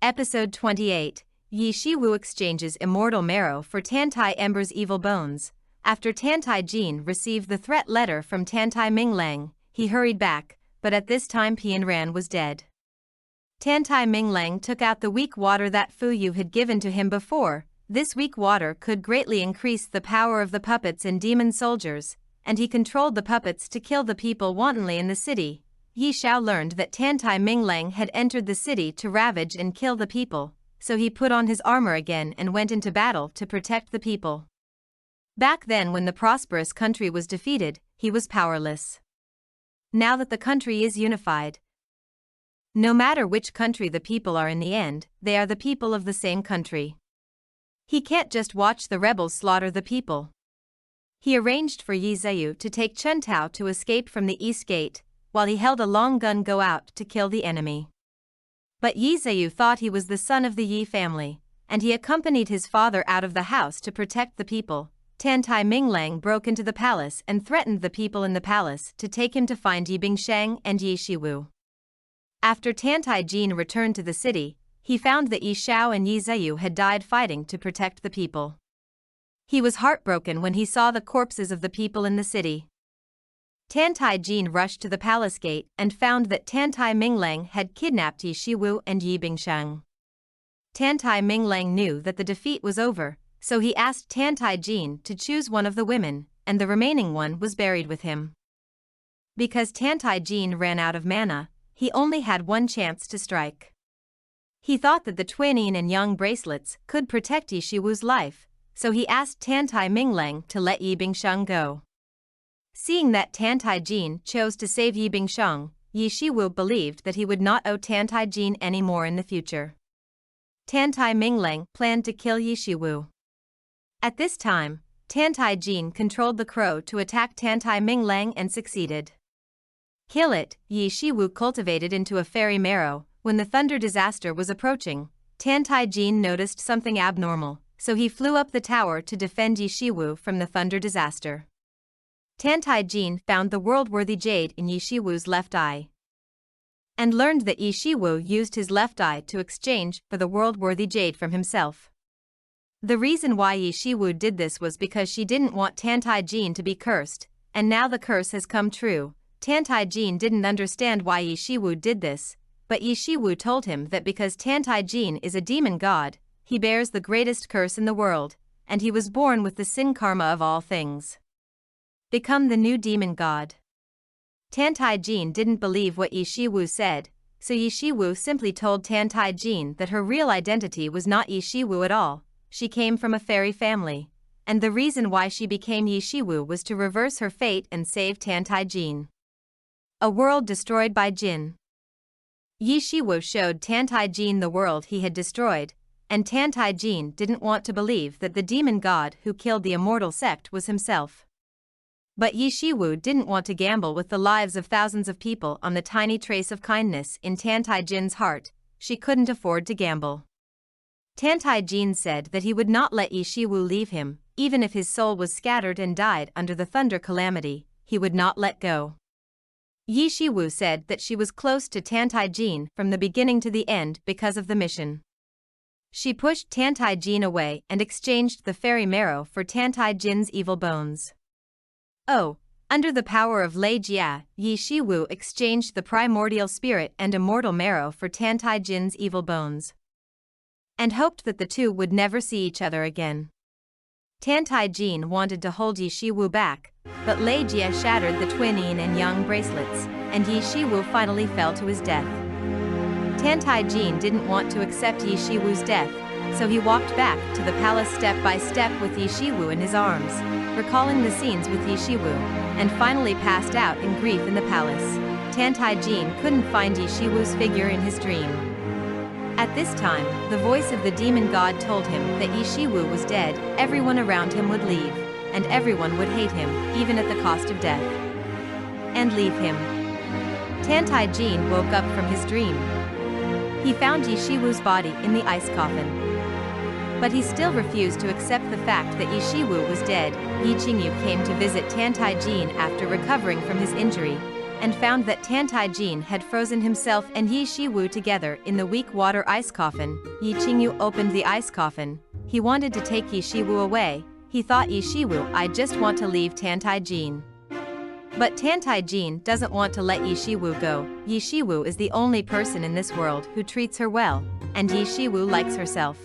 Episode 28, Xiwu exchanges Immortal Marrow for Tantai Ember's evil bones. After Tantai Jin received the threat letter from Tantai Minglang, he hurried back, but at this time Pianran was dead. Tantai Minglang took out the weak water that Fuyu had given to him before. This weak water could greatly increase the power of the puppets and demon soldiers, and he controlled the puppets to kill the people wantonly in the city. Yi Xiao learned that Tantai Minglang had entered the city to ravage and kill the people, so he put on his armor again and went into battle to protect the people. Back then, when the prosperous country was defeated, he was powerless. Now that the country is unified, no matter which country the people are in the end, they are the people of the same country. He can't just watch the rebels slaughter the people. He arranged for Yi Xiu to take Chen Tao to escape from the east gate, while he held a long gun go out to kill the enemy. But Yi Xiu thought he was the son of the Yi family, and he accompanied his father out of the house to protect the people. Tantai Minglang broke into the palace and threatened the people in the palace to take him to find Yi Bingsheng and Yi Xiwu. After Tantai Jin returned to the city, he found that Yi Xiao and Yi Xiu had died fighting to protect the people. He was heartbroken when he saw the corpses of the people in the city. Tantai Jin rushed to the palace gate and found that Tantai Minglang had kidnapped Yi Xiwu and Yi Bingsheng. Tantai Minglang knew that the defeat was over, so he asked Tantai Jin to choose one of the women, and the remaining one was buried with him. Because Tantai Jin ran out of mana, he only had one chance to strike. He thought that the twin yin and yang bracelets could protect Yi Xiwu's life, so he asked Tantai Minglang to let Yi Bingsheng go. Seeing that Tantai Jin chose to save Yi Bingsheng, Yi Xiwu believed that he would not owe Tantai Jin any more in the future. Tantai Minglang planned to kill Yi Xiwu. At this time, Tantai Jin controlled the crow to attack Tantai Minglang and succeeded. Kill it, Yi Xiwu cultivated into a fairy marrow. When the thunder disaster was approaching, Tantai Jin noticed something abnormal, so he flew up the tower to defend Yi Xiwu from the thunder disaster. Tantai Jin found the world-worthy jade in Yi Xiwu's left eye, and learned that Yi Xiwu used his left eye to exchange for the world-worthy jade from himself. The reason why Yi Xiwu did this was because she didn't want Tantai Jin to be cursed, and now the curse has come true. Tantai Jin didn't understand why Yi Xiwu did this, but Yi Xiwu told him that because Tantai Jin is a demon god, he bears the greatest curse in the world, and he was born with the sin karma of all things. Become the new demon god. Tantai Jin didn't believe what Yi Xiwu said, so Yi Xiwu simply told Tantai Jin that her real identity was not Yi Xiwu at all. She came from a fairy family, and the reason why she became Yi Xiwu was to reverse her fate and save Tantai Jin. A world destroyed by Jin. Yi Xiwu showed Tantai Jin the world he had destroyed, and Tantai Jin didn't want to believe that the demon god who killed the immortal sect was himself. But Yi Xiwu didn't want to gamble with the lives of thousands of people on the tiny trace of kindness in Tantai Jin's heart. She couldn't afford to gamble. Tantai Jin said that he would not let Yi Xiwu leave him, even if his soul was scattered and died under the thunder calamity, he would not let go. Yi Xiwu said that she was close to Tantai Jin from the beginning to the end because of the mission. She pushed Tantai Jin away and exchanged the fairy marrow for Tantai Jin's evil bones. Oh, under the power of Lei Jia, Yi Xiwu exchanged the primordial spirit and immortal marrow for Tantai Jin's evil bones, and hoped that the two would never see each other again. Tantai Jin wanted to hold Yi Xiwu back, but Lei Jia shattered the twin yin and yang bracelets, and Yi Xiwu finally fell to his death. Tantai Jin didn't want to accept Yi Xiwu's death, so he walked back to the palace step by step with Yi Xiwu in his arms, recalling the scenes with Yi Xiwu, and finally passed out in grief in the palace. Tantai Jin couldn't find Yi Xiwu's figure in his dream. At this time, the voice of the demon god told him that Yi Xiwu was dead, everyone around him would leave, and everyone would hate him, even at the cost of death, and leave him. Tantai Jin woke up from his dream. He found Yi Xiwu's body in the ice coffin, but he still refused to accept the fact that Yi Xiwu was dead. Yi Qingyu came to visit Tantai Jin after recovering from his injury, and found that Tantai Jin had frozen himself and Yi Xiwu together in the weak water ice coffin. Yi Qingyu opened the ice coffin. He wanted to take Yi Xiwu away. He thought, Yi Xiwu, I just want to leave Tantai Jin. But Tantai Jin doesn't want to let Yi Xiwu go. Yi Xiwu is the only person in this world who treats her well, and Yi Xiwu likes herself.